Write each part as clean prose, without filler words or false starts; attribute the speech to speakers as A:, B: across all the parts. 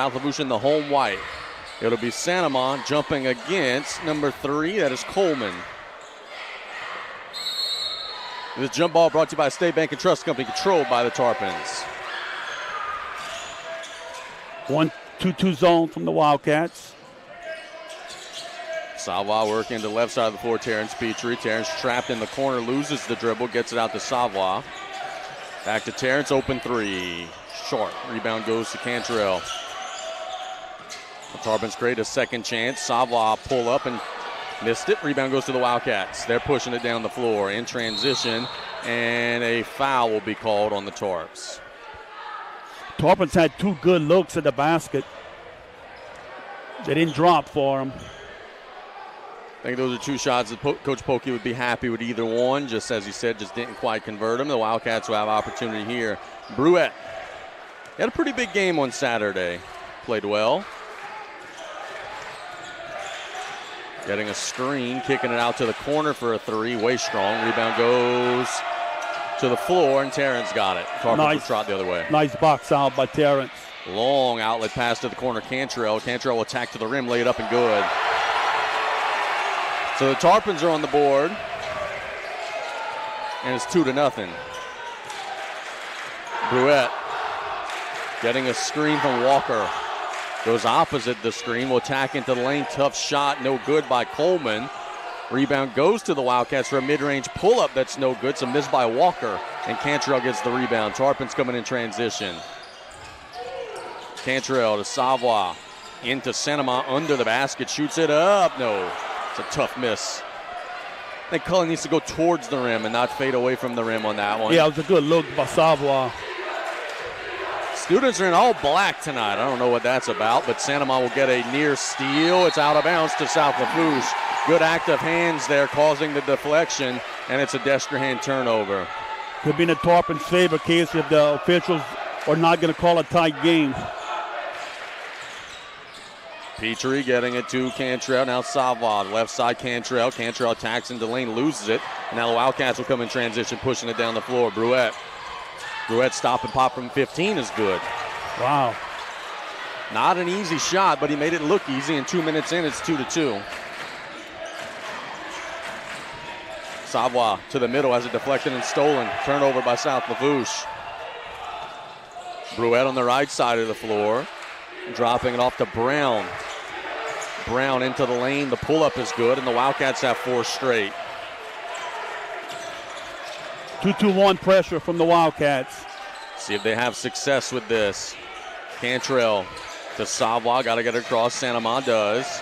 A: South Lafourche in the home white. It'll be Santamon jumping against number 3. That is Coleman. This jump ball brought to you by State Bank and Trust Company, controlled by the Tarpons.
B: 1-2-2 zone from the Wildcats.
A: Savoie working to the left side of the floor. Terrence Petrie. Terrence trapped in the corner, loses the dribble, gets it out to Savoie. Back to Terrence, open 3. Short. Rebound goes to Cantrell. The Tarpons create a second chance. Savoie pull up and missed it. Rebound goes to the Wildcats. They're pushing it down the floor in transition, and a foul will be called on the Tarps.
B: Tarpons had 2 good looks at the basket. They didn't drop for them.
A: I think those are 2 shots that Coach Pokey would be happy with either one. Just as he said, just didn't quite convert them. The Wildcats will have opportunity here. Bruette had a pretty big game on Saturday. Played well. Getting a screen, kicking it out to the corner for a 3. Way strong. Rebound goes to the floor, and Terrence got it. Tarpons will trot the other way.
B: Nice box out by Terrence.
A: Long outlet pass to the corner. Cantrell. Cantrell will attack to the rim, lay it up and good. So the Tarpons are on the board, and it's 2-0. Bruette getting a screen from Walker. Goes opposite the screen, will attack into the lane. Tough shot, no good by Coleman. Rebound goes to the Wildcats for a mid-range pull-up that's no good. So missed by Walker, and Cantrell gets the rebound. Tarpons coming in transition. Cantrell to Savoie. Into Santamon under the basket, shoots it up. No. It's a tough miss. I think Cullen needs to go towards the rim and not fade away from the rim on that one.
B: Yeah, it was a good look by Savoie.
A: Students are in all black tonight. I don't know what that's about, but Santamon will get a near steal. It's out of bounds to South Lafourche. Good active hands there causing the deflection, and it's a Destrehan turnover.
B: Could be in the Tarpons' favor case if the officials are not going to call a tight game.
A: Petrie getting it to Cantrell. Now Savoie, left side Cantrell. Cantrell attacks into the lane, loses it. Now the Wildcats will come in transition, pushing it down the floor. Bruette stop and pop from 15 is good.
B: Wow.
A: Not an easy shot, but he made it look easy, and 2 minutes in, it's 2-2. Savoie to the middle, has it deflected and stolen. Turnover by South Lafourche. Bruette on the right side of the floor. Dropping it off to Brown. Brown into the lane. The pull-up is good, and the Wildcats have 4 straight.
B: 2-2-1 pressure from the Wildcats.
A: See if they have success with this. Cantrell to Savoie. Got to get it across. Santamon does.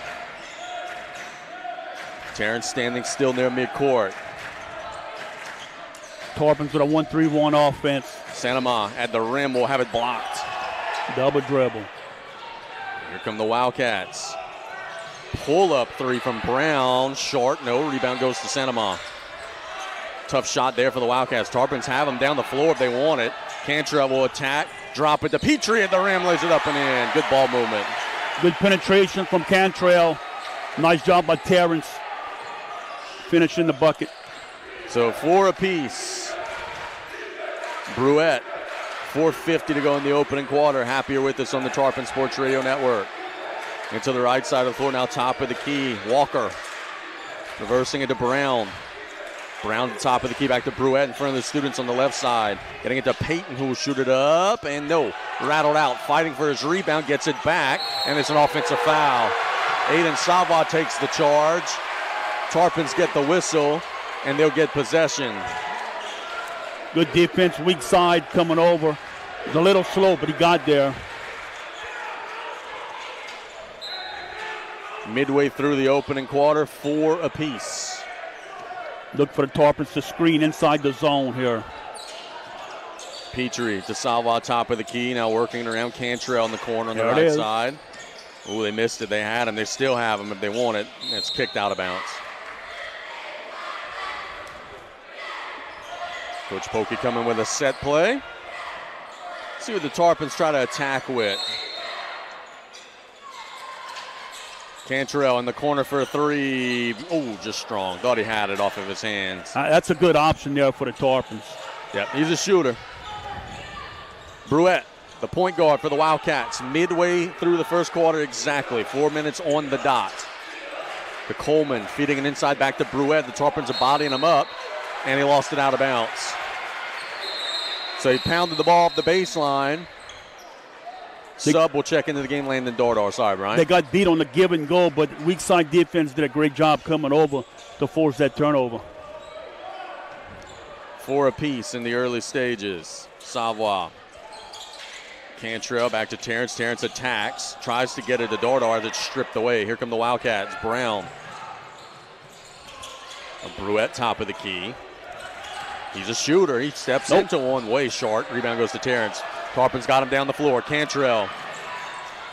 A: Terrence standing still near midcourt.
B: Tarpons with a 1-3-1 offense.
A: Santamon at the rim will have it blocked.
B: Double dribble.
A: Here come the Wildcats. Pull-up 3 from Brown. Short. No. Rebound goes to Santamon. Tough shot there for the Wildcats. Tarpons have them down the floor if they want it. Cantrell will attack. Drop it to Petrie at the rim. Lays it up and in. Good ball movement.
B: Good penetration from Cantrell. Nice job by Terrence. Finishing the bucket.
A: So 4 apiece. Bruette. 4:50 to go in the opening quarter. Happier with us on the Tarpon Sports Radio Network. Into the right side of the floor, now top of the key. Walker reversing it to Brown. Brown to the top of the key, back to Bruette in front of the students on the left side. Getting it to Peyton, who will shoot it up, and no, rattled out. Fighting for his rebound, gets it back, and it's an offensive foul. Aiden Savoie takes the charge. Tarpons get the whistle, and they'll get possession.
B: Good defense, weak side coming over. It was a little slow, but he got there.
A: Midway through the opening quarter, 4 apiece.
B: Look for the Tarpons to screen inside the zone here.
A: Petrie to Savoie, top of the key, now working around Cantrell in the corner on the right side. Oh, they missed it. They had him. They still have him if they want it. It's kicked out of bounds. Coach Pokey coming with a set play. See what the Tarpons try to attack with. Cantrell in the corner for a 3. Oh, just strong. Thought he had it off of his hands.
B: That's a good option there for the Tarpons.
A: Yep, he's a shooter. Bruette the point guard for the Wildcats, midway through the first quarter exactly. 4 minutes on the dot. To Coleman, feeding it inside back to Brouette. The Tarpons are bodying him up, and he lost it out of bounds. So he pounded the ball off the baseline. Sub will check into the game, Landon Dardar. Sorry, Brian.
B: They got beat on the give and go, but weak side defense did a great job coming over to force that turnover.
A: 4 apiece in the early stages. Savoie. Cantrell back to Terrence. Terrence attacks, tries to get it to Dardar. That's stripped away. Here come the Wildcats. Brown. A Brouette top of the key. He's a shooter. He steps into one, way short. Rebound goes to Terrence. Tarpon's got him down the floor. Cantrell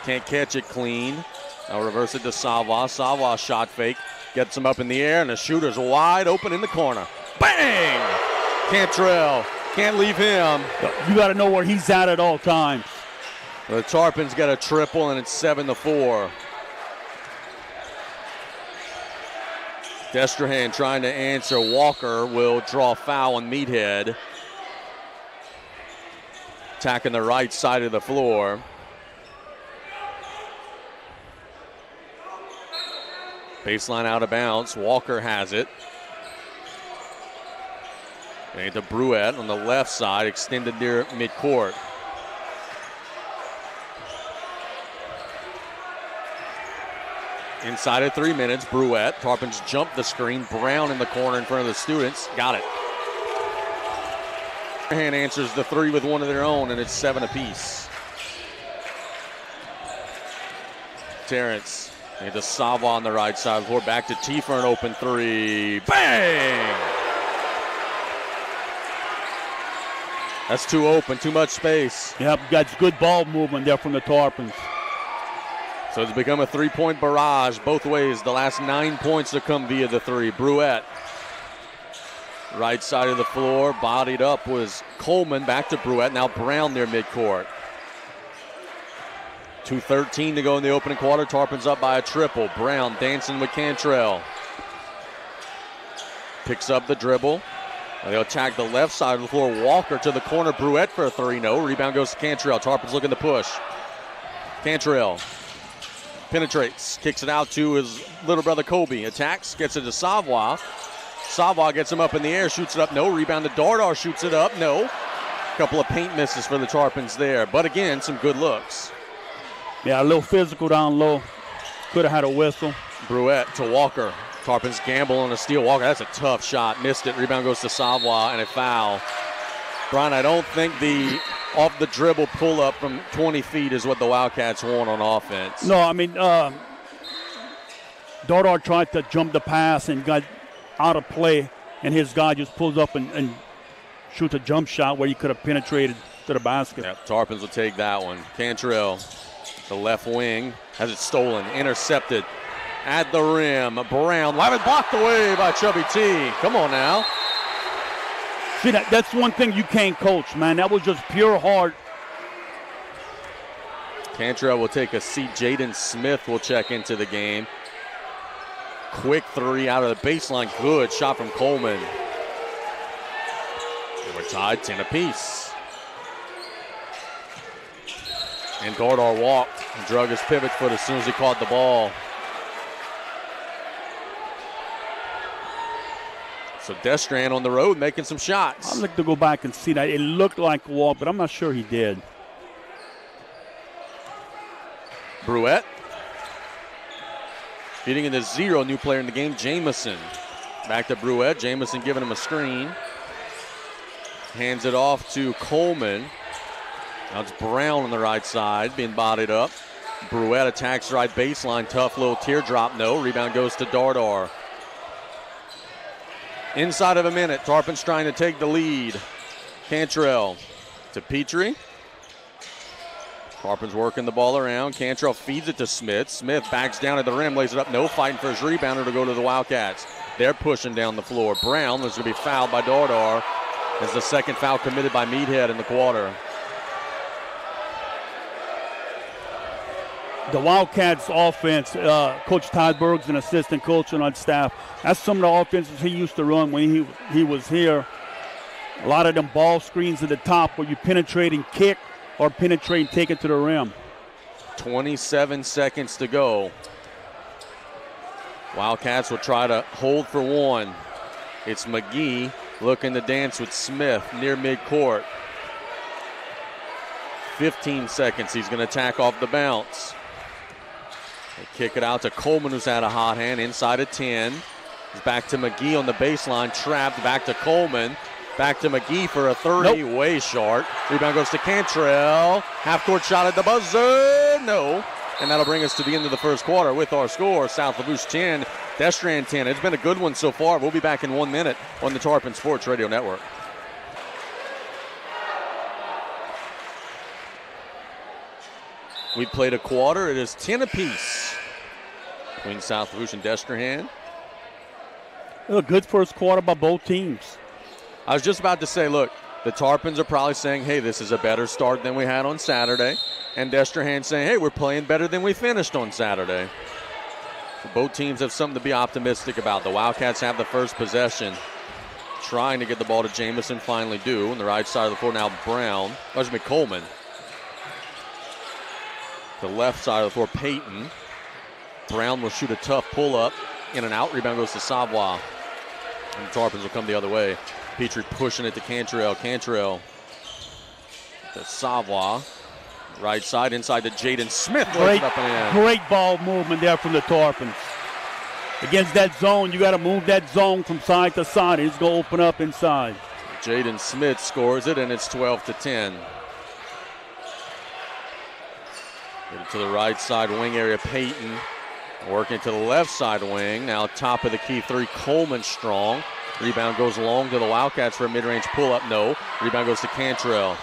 A: can't catch it clean. Now reverse it to Savoie. Savoie shot fake. Gets him up in the air, and the shooter's wide open in the corner. Bang! Cantrell. Can't leave him.
B: You got to know where he's at all times.
A: The Tarpons got a triple, and it's 7-4. Destrehan trying to answer. Walker will draw foul on Meathead. Attacking the right side of the floor. Baseline out of bounds. Walker has it. And to Brouette on the left side, extended near midcourt. Inside of 3 minutes, Brouette. Tarpons jump the screen. Brown in the corner in front of the students. Got it. Hand answers the three with one of their own, and it's 7 apiece. Terrence and to Savoie on the right side of the floor. Back to T for an open three. Bang! That's too open, too much space.
B: Yep, got good ball movement there from the Tarpons.
A: So it's become a three-point barrage both ways. The last 9 points have come via the three. Brouette. Right side of the floor, bodied up was Coleman. Back to Brouette. Now Brown near midcourt. 2:13 to go in the opening quarter. Tarpons up by a triple. Brown dancing with Cantrell. Picks up the dribble. They'll attack the left side of the floor. Walker to the corner. Brouette for a three. No. Rebound goes to Cantrell. Tarpons looking to push. Cantrell penetrates. Kicks it out to his little brother Kobe. Attacks. Gets it to Savoie. Savoie gets him up in the air. Shoots it up. No. Rebound to Dardar. Shoots it up. No. Couple of paint misses for the Tarpons there. But again, some good looks.
B: Yeah, a little physical down low. Could have had a whistle.
A: Brouette to Walker. Tarpons gamble on a steal. Walker, that's a tough shot. Missed it. Rebound goes to Savoie and a foul. Brian, I don't think the off the dribble pull up from 20 feet is what the Wildcats want on offense.
B: No, I mean, Dardar tried to jump the pass and got out of play, and his guy just pulls up and shoots a jump shot where he could have penetrated to the basket.
A: Yep, Tarpons will take that one. Cantrell, the left wing, has it stolen, intercepted. At the rim, Brown, blocked away by Chubby T. Come on now.
B: See, that's one thing you can't coach, man. That was just pure heart.
A: Cantrell will take a seat. Jaden Smith will check into the game. Quick three out of the baseline. Good shot from Coleman. And we're tied 10 apiece. And Dardar walked and drug his pivot foot as soon as he caught the ball. So Destrehan on the road making some shots.
B: I'd like to go back and see that. It looked like a walk, but I'm not sure he did.
A: Brouette. Feeding into zero, new player in the game, Jamison. Back to Brouette. Jamison giving him a screen. Hands it off to Coleman. Now it's Brown on the right side, being bodied up. Brouette attacks right baseline. Tough little teardrop, no. Rebound goes to Dardar. Inside of a minute, Tarpons trying to take the lead. Cantrell to Petrie. Tarpons working the ball around. Cantrell feeds it to Smith. Smith backs down at the rim, lays it up. No, fighting for his rebounder to go to the Wildcats. They're pushing down the floor. Brown is going to be fouled by Dardar. As the second foul committed by Meathead in the quarter.
B: The Wildcats offense, Coach Todberg's an assistant coach on staff. That's some of the offenses he used to run when he was here. A lot of them ball screens at the top where you penetrate and kick or penetrate and take it to the rim.
A: 27 seconds to go. Wildcats will try to hold for one. It's McGee looking to dance with Smith near midcourt. 15 seconds. He's going to attack off the bounce. They kick it out to Coleman, who's had a hot hand inside of 10. He's back to McGee on the baseline, trapped. Back to Coleman. Back to McGee for a 30, nope. Way short. Rebound goes to Cantrell. Half-court shot at the buzzer. No. And that'll bring us to the end of the first quarter with our score. South Lafourche 10, Destrehan 10. It's been a good one so far. We'll be back in 1 minute on the Tarpon Sports Radio Network. We played a quarter. It is 10 apiece between South Lafourche and Destrehan.
B: A good first quarter by both teams.
A: I was just about to say, look, the Tarpons are probably saying, hey, this is a better start than we had on Saturday. And Destrehan saying, hey, we're playing better than we finished on Saturday. So both teams have something to be optimistic about. The Wildcats have the first possession, trying to get the ball to Jamison, finally do. On the right side of the floor now, Brown. Coleman. The left side of the floor, Payton. Brown will shoot a tough pull-up. In and out. Rebound goes to Savoie. And the Tarpons will come the other way. Petrie pushing it to Cantrell. Cantrell to Savoie. Right side, inside to Jaden Smith.
B: Great ball movement there from the Tarpons. Against that zone, you got to move that zone from side to side. It's going to open up inside.
A: Jaden Smith scores it, and it's 12-10. Get it to the right side wing area, Payton. Working to the left side wing. Now top of the key three, Coleman strong. Rebound goes long to the Wildcats for a mid-range pull-up. No. Rebound goes to Cantrell.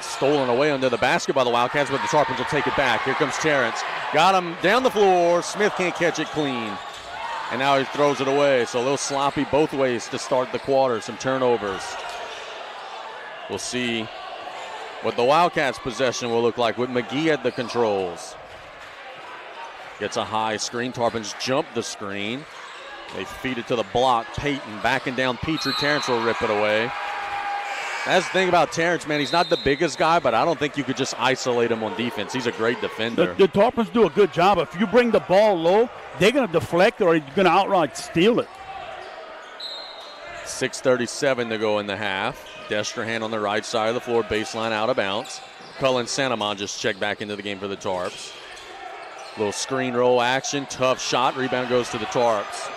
A: Stolen away under the basket by the Wildcats, but the Tarpons will take it back. Here comes Terrence. Got him down the floor. Smith can't catch it clean. And now he throws it away. So a little sloppy both ways to start the quarter. Some turnovers. We'll see what the Wildcats' possession will look like with McGee at the controls. Gets a high screen. Tarpons jump the screen. They feed it to the block. Payton backing down Petrie. Terrence will rip it away. That's the thing about Terrence, man. He's not the biggest guy, but I don't think you could just isolate him on defense. He's a great defender.
B: The Tarpons do a good job. If you bring the ball low, they're going to deflect or you're going to outright steal it.
A: 6:37 to go in the half. Destrehan on the right side of the floor. Baseline out of bounds. Cullen Santamon just checked back into the game for the Tarps. Little screen roll action. Tough shot. Rebound goes to the Tarps.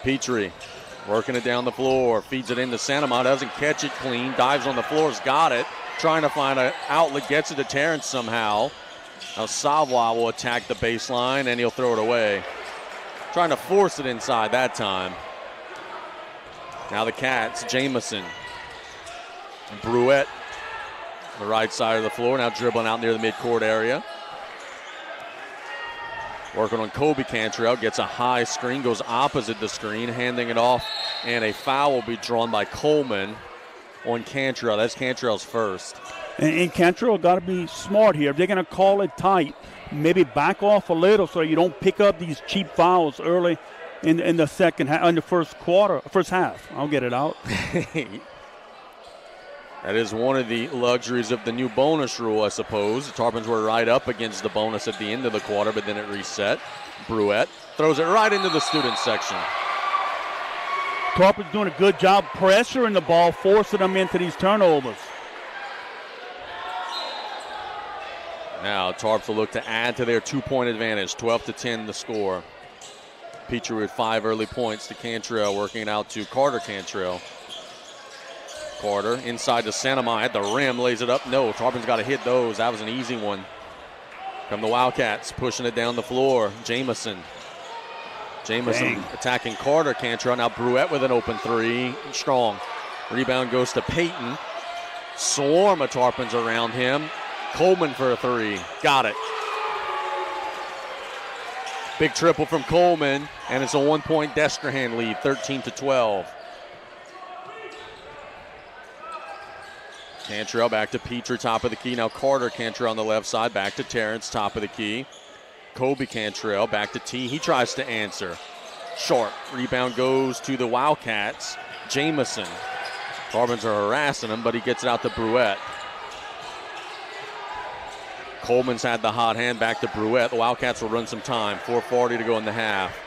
A: Petrie working it down the floor. Feeds it into Santamon. Doesn't catch it clean. Dives on the floor. Has got it. Trying to find an outlet. Gets it to Terrence somehow. Now Savoie will attack the baseline and he'll throw it away. Trying to force it inside that time. Now the Cats. Jamison. Bruette. The right side of the floor. Now dribbling out near the midcourt area. Working on Kobe Cantrell, gets a high screen, goes opposite the screen, handing it off, and a foul will be drawn by Coleman on Cantrell. That's Cantrell's first.
B: And Cantrell got to be smart here. If they're going to call it tight, maybe back off a little so you don't pick up these cheap fouls early in the second half, in the first half. I'll get it out.
A: That is one of the luxuries of the new bonus rule, I suppose. The Tarpons were right up against the bonus at the end of the quarter, but then it reset. Bruette throws it right into the student section.
B: Tarpons doing a good job pressuring the ball, forcing them into these turnovers.
A: Now Tarps will look to add to their 2-point advantage. 12-10 the score. Petrie with 5 early points to Cantrell, working it out to Carter Cantrell. Carter inside to Santamon at the rim, lays it up. No, Tarpons got to hit those. That was an easy one. From the Wildcats, pushing it down the floor. Jamison attacking Carter Cantrell. Now Bruette with an open three. Strong. Rebound goes to Payton. Swarm of Tarpons around him. Coleman for a three. Got it. Big triple from Coleman, and it's a 1-point Destrehan lead, 13-12. Cantrell back to Petrie, top of the key. Now Carter Cantrell on the left side, back to Terrence, top of the key. Kobe Cantrell back to T. He tries to answer. Short. Rebound goes to the Wildcats. Jamison. Tarpons are harassing him, but he gets it out to Bruette. Coleman's had the hot hand, back to Bruette. The Wildcats will run some time. 4:40 to go in the half.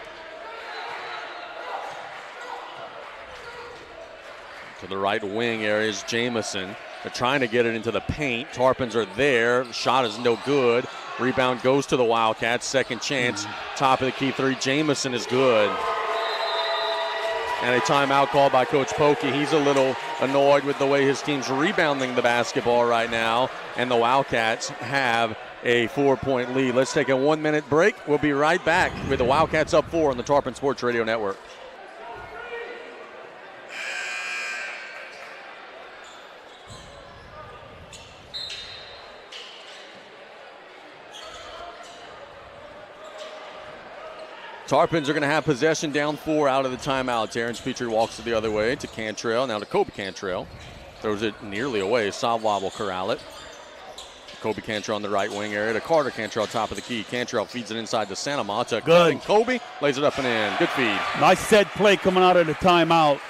A: To the right wing area is Jamison. They're trying to get it into the paint. Tarpons are there. The shot is no good. Rebound goes to the Wildcats. Second chance. Top of the key three. Jamison is good. And a timeout called by Coach Pokey. He's a little annoyed with the way his team's rebounding the basketball right now. And the Wildcats have a 4-point lead. Let's take a 1-minute break. We'll be right back with the Wildcats up 4 on the Tarpon Sports Radio Network. Tarpons are going to have possession down 4 out of the timeout. Terrence Petrie walks it the other way to Cantrell. Now to Kobe Cantrell. Throws it nearly away. Savoie will corral it. Kobe Cantrell on the right wing area to Carter Cantrell, top of the key. Cantrell feeds it inside to Santa Mata.
B: Good.
A: Kobe lays it up and in. Good feed.
B: Nice set play coming out of the timeout.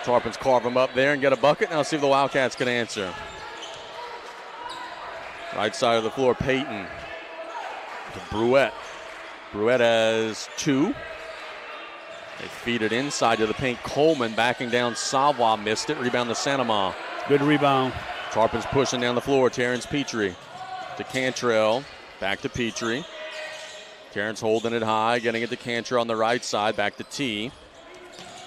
A: Tarpons carve them up there and get a bucket. Now see if the Wildcats can answer. Right side of the floor, Peyton to Bruette. Bruette has 2. They feed it inside to the paint. Coleman backing down. Savoie missed it. Rebound to Sanama.
B: Good rebound.
A: Tarpons pushing down the floor. Terrence Petrie to Cantrell. Back to Petrie. Terrence holding it high. Getting it to Cantrell on the right side. Back to T.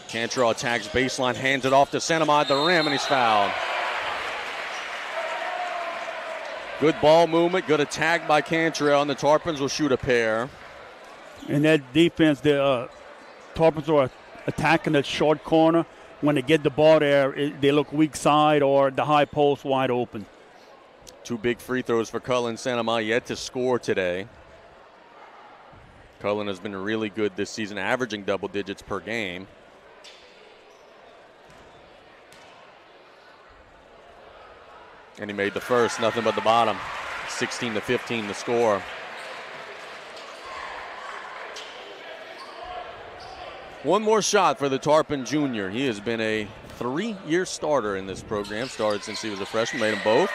A: Cantrell attacks baseline. Hands it off to Sanama at the rim, and he's fouled. Good ball movement. Good attack by Cantrell, and the Tarpons will shoot a pair.
B: In that defense, the Tarpons are attacking the short corner. When they get the ball there, they look weak side or the high post wide open.
A: 2 big free throws for Cullen. Sanama yet to score today. Cullen has been really good this season, averaging double digits per game. And he made the first, nothing but the bottom. 16-15 the score. One more shot for the Tarpon Junior. He has been a 3-year starter in this program. Started since he was a freshman, made them both.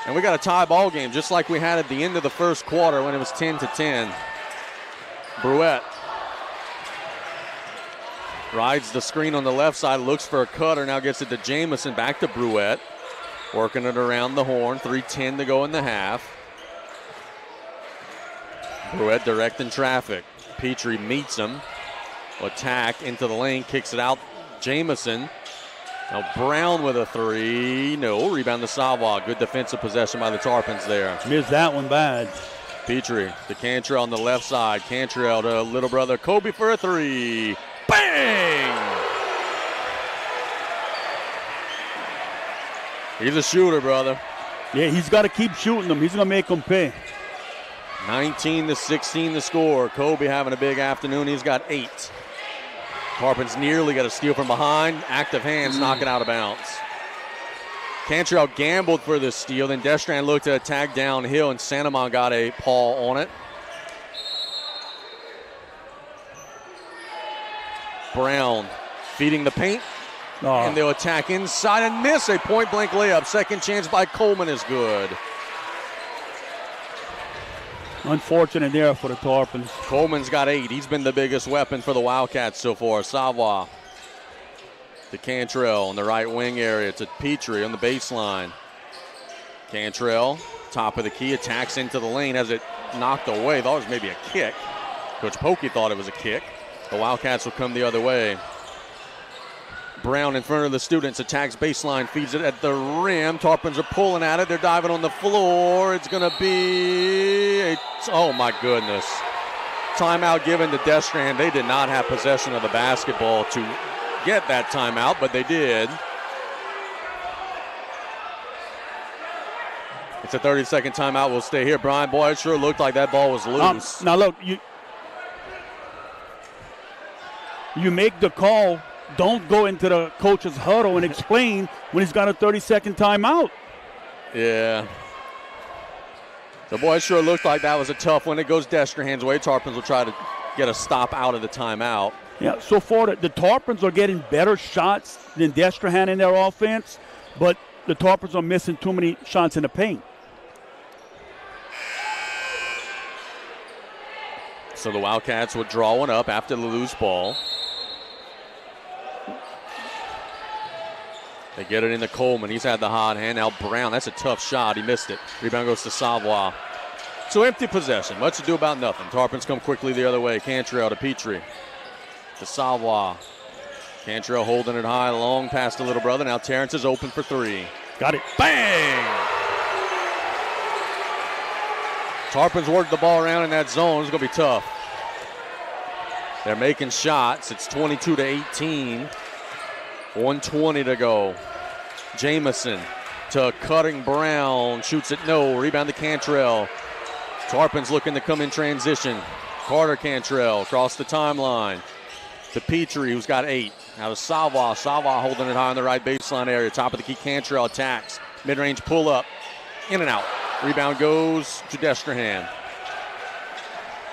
A: And we got a tie ball game just like we had at the end of the first quarter when it was 10-10. Bruette rides the screen on the left side, looks for a cutter, now gets it to Jamison, back to Bruette. Working it around the horn, 3:10 to go in the half. Bruette directing traffic. Petrie meets him. Attack into the lane, kicks it out. Jamison. Now Brown with a 3. No, rebound to Savoie. Good defensive possession by the Tarpons there.
B: Missed that one bad.
A: Petrie to Cantrell on the left side. Cantrell to little brother Kobe for a 3. Bang! He's a shooter, brother.
B: Yeah, he's got to keep shooting them. He's going to make them pay.
A: 19-16 the score. Kobe having a big afternoon. He's got 8. Tarpons nearly got a steal from behind. Active hands knock it out of bounds. Cantrell gambled for the steal. Then Destrehan looked to attack downhill, and Sanamon got a paw on it. Brown feeding the paint. And they'll attack inside and miss a point-blank layup. Second chance by Coleman is good.
B: Unfortunate there for the Tarpons.
A: Coleman's got 8. He's been the biggest weapon for the Wildcats so far. Savoie to Cantrell on the right wing area to Petrie on the baseline. Cantrell, top of the key, attacks into the lane, has it knocked away. Thought it was maybe a kick. Coach Pokey thought it was a kick. The Wildcats will come the other way. Brown in front of the students, attacks baseline, feeds it at the rim. Tarpons are pulling at it. They're diving on the floor. It's going to be oh my goodness. Timeout given to Destrehan. They did not have possession of the basketball to get that timeout, but they did. It's a 30-second timeout. We'll stay here. Brian, boy, it sure looked like that ball was loose.
B: Now look, you make the call. Don't go into the coach's huddle and explain when he's got a 30-second timeout.
A: Yeah. The boy sure looked like that was a tough one. It goes Destrehan's way. Tarpons will try to get a stop out of the timeout.
B: Yeah, so far the Tarpons are getting better shots than Destrehan in their offense, but the Tarpons are missing too many shots in the paint.
A: So the Wildcats would draw one up after the loose ball. They get it into Coleman. He's had the hot hand. Now Brown, that's a tough shot. He missed it. Rebound goes to Savoie. So empty possession. Much ado about nothing. Tarpons come quickly the other way. Cantrell to Petrie. To Savoie. Cantrell holding it high, long past the little brother. Now Terrence is open for three.
B: Got it.
A: Bang! Tarpons work the ball around in that zone. It's going to be tough. They're making shots. It's 22-18. 1:20 to go. Jamison to Cutting Brown. Shoots it, no. Rebound to Cantrell. Tarpons looking to come in transition. Carter Cantrell across the timeline. To Petrie, who's got 8. Now to Savoie. Savoie holding it high on the right baseline area. Top of the key, Cantrell attacks. Mid-range pull-up. In and out. Rebound goes to Destrehan.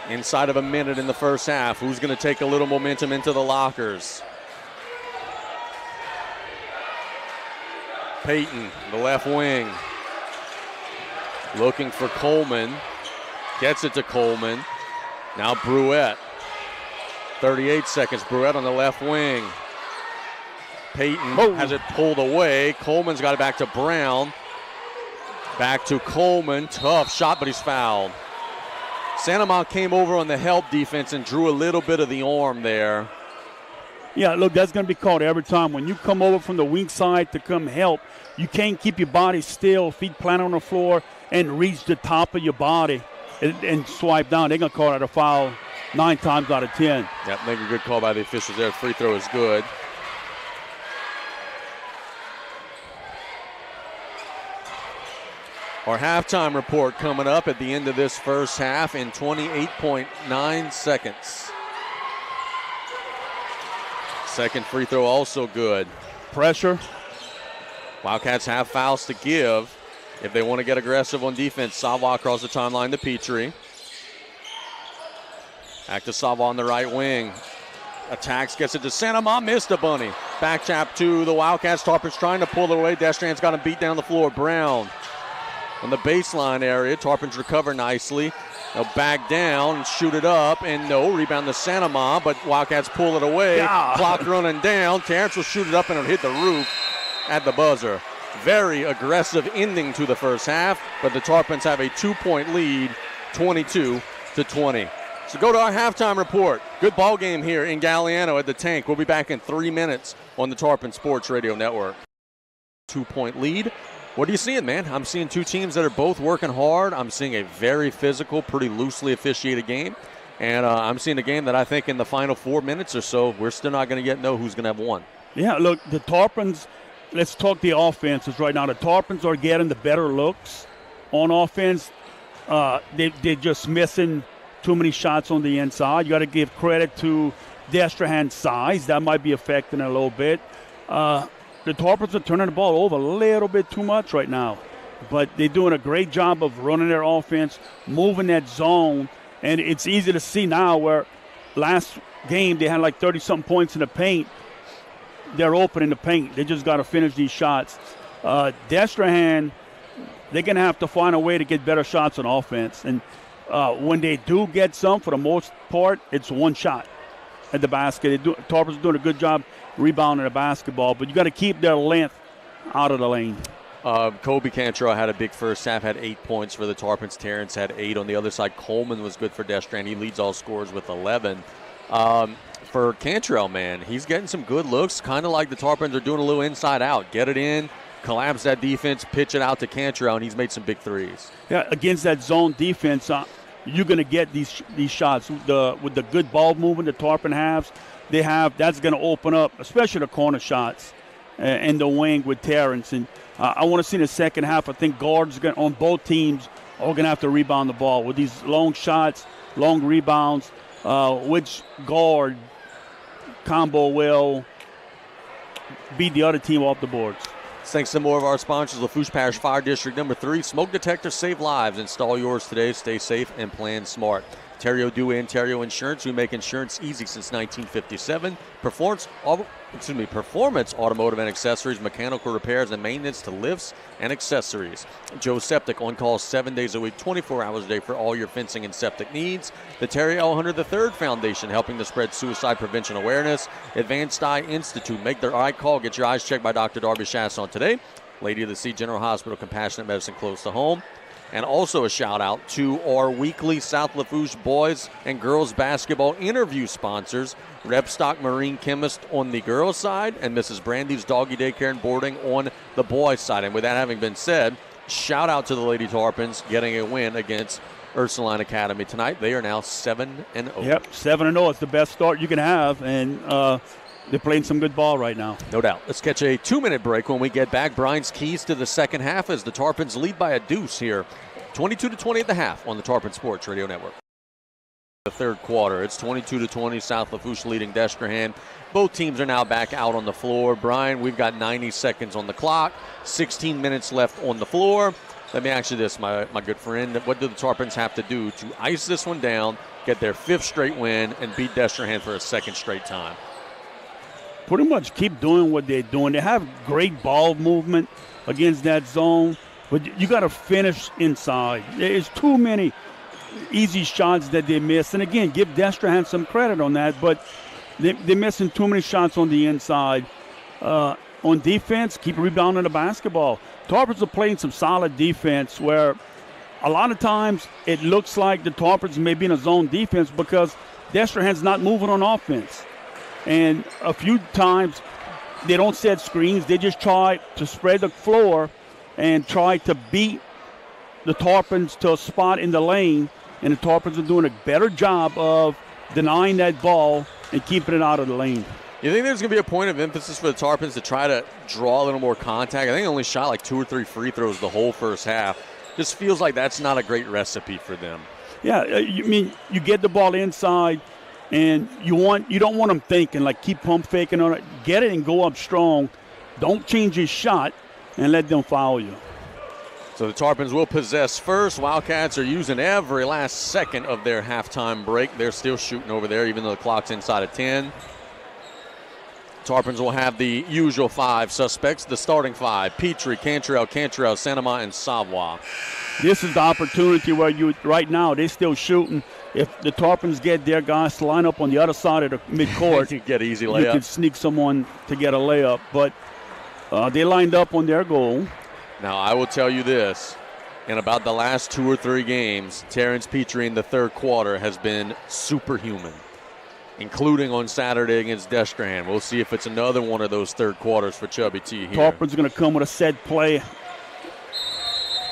A: Inside of a minute in the first half. Who's going to take a little momentum into the lockers? Payton, the left wing. Looking for Coleman. Gets it to Coleman. Now Bruette. 38 seconds. Bruette on the left wing. Payton has it pulled away. Coleman's got it back to Brown. Back to Coleman. Tough shot, but he's fouled. Santamont came over on the help defense and drew a little bit of the arm there.
B: Yeah, look, that's going to be called every time. When you come over from the wing side to come help, you can't keep your body still, feet planted on the floor, and reach the top of your body and swipe down. They're going to call that a foul 9 times out of 10.
A: Yep, make a good call by the officials there. Free throw is good. Our halftime report coming up at the end of this first half in 28.9 seconds. Second free throw also good.
B: Pressure.
A: Wildcats have fouls to give if they want to get aggressive on defense. Savoie across the timeline to Petrie. Back to Savoie on the right wing. Attacks, gets it to Santamont, missed a bunny. Back tap to the Wildcats. Tarpons trying to pull it away. Destrehan's got him beat down the floor. Brown on the baseline area. Tarpons recover nicely. They'll back down and shoot it up, and no, rebound to Santamont, but Wildcats pull it away.
B: Yeah.
A: Clock running down. Terrence will shoot it up, and it'll hit the roof at the buzzer. Very aggressive ending to the first half, but the Tarpons have a 2-point lead, 22-20. So go to our halftime report. Good ball game here in Galliano at the Tank. We'll be back in 3 minutes on the Tarpon Sports Radio Network. 2-point lead. What are you seeing, man? I'm seeing two teams that are both working hard. I'm seeing a very physical, pretty loosely officiated game. And I'm seeing a game that I think in the final 4 minutes or so, we're still not going to yet know who's going to have won. Yeah,
B: look, the Tarpons, let's talk the offenses right now. The Tarpons are getting the better looks on offense. They're just missing too many shots on the inside. You got to give credit to Destrehan's size. That might be affecting it a little bit. The Tarpons are turning the ball over a little bit too much right now. But they're doing a great job of running their offense, moving that zone. And it's easy to see now where last game they had like 30-something points in the paint. They're open in the paint. They just got to finish these shots. Destrehan, they're going to have to find a way to get better shots on offense. And when they do get some, for the most part, it's one shot at the basket. Tarpons are doing a good job rebounding the basketball, but you got to keep their length out of the lane.
A: Kobe Cantrell had a big first half, had 8 points for the Tarpons. Terrence had 8 on the other side. Coleman was good for Destrehan. He leads all scorers with 11. For Cantrell, man, he's getting some good looks, kind of like the Tarpons are doing a little inside out. Get it in, collapse that defense, pitch it out to Cantrell, and he's made some big threes.
B: Yeah, against that zone defense, you're going to get these shots. With the good ball movement the Tarpon has, that's going to open up, especially the corner shots and the wing with Terrence. And I want to see in the second half, I think guards on both teams are going to have to rebound the ball with these long shots, long rebounds. Which guard combo will beat the other team off the boards?
A: Thanks to more of our sponsors, Lafourche Parish Fire District number 3. Smoke detectors save lives. Install yours today. Stay safe and plan smart. Terrio Do Ontario Insurance. We make insurance easy since 1957. Performance automotive and accessories, mechanical repairs and maintenance to lifts and accessories. Joe Septic on call 7 days a week, 24 hours a day for all your fencing and septic needs. The Terry L. Hunter III Foundation, helping to spread suicide prevention awareness. Advanced Eye Institute, make their eye call. Get your eyes checked by Dr. Darby Chasson today. Lady of the Sea General Hospital, compassionate medicine close to home. And also a shout out to our weekly South Lafourche boys and girls basketball interview sponsors, Rebstock Marine Chemist on the girls' side and Mrs. Brandy's Doggy Daycare and Boarding on the boys' side. And with that having been said, shout out to the Lady Tarpons getting a win against Ursuline Academy tonight. They are now 7-0.
B: Yep, 7-0. It's the best start you can have, and they're playing some good ball right now.
A: No doubt. Let's catch a 2-minute break. When we get back, Brian's keys to the second half as the Tarpons lead by a deuce here. 22-20 at the half on the Tarpon Sports Radio Network. The third quarter, it's 22-20, South Lafourche leading Destrehan. Both teams are now back out on the floor. Brian, we've got 90 seconds on the clock, 16 minutes left on the floor. Let me ask you this, my good friend. What do the Tarpons have to do to ice this one down, get their fifth straight win, and beat Destrehan for a second straight time?
B: Pretty much keep doing what they're doing. They have great ball movement against that zone. But you got to finish inside. There's too many easy shots that they miss. And, again, give Destrehan some credit on that. But they're missing too many shots on the inside. On defense, keep rebounding the basketball. Tarpons are playing some solid defense where a lot of times it looks like the Tarpons may be in a zone defense because Destrehan's not moving on offense. And a few times they don't set screens. They just try to spread the floor and try to beat the Tarpons to a spot in the lane, and the Tarpons are doing a better job of denying that ball and keeping it out of the lane.
A: You think there's going to be a point of emphasis for the Tarpons to try to draw a little more contact? I think they only shot like 2 or 3 free throws the whole first half. Just feels like that's not a great recipe for them.
B: Yeah, you get the ball inside, and you don't want them thinking, like keep pump faking on it. Get it and go up strong. Don't change your shot and let them foul you.
A: So the Tarpons will possess first. Wildcats are using every last second of their halftime break. They're still shooting over there, even though the clock's inside of 10. Tarpons will have the usual 5 suspects, the starting 5, Petrie, Cantrell, Sanama, and Savoie.
B: This is the opportunity where right now they're still shooting. If the Tarpons get their guys to line up on the other side of the midcourt,
A: you get easy layup.
B: You can sneak someone to get a layup. But they lined up on their goal.
A: Now, I will tell you this. In about the last 2 or 3 games, Terrence Petrie in the third quarter has been superhuman, including on Saturday against Destrehan. We'll see if it's another one of those third quarters for Chubby T here.
B: Tarpons going to come with a set play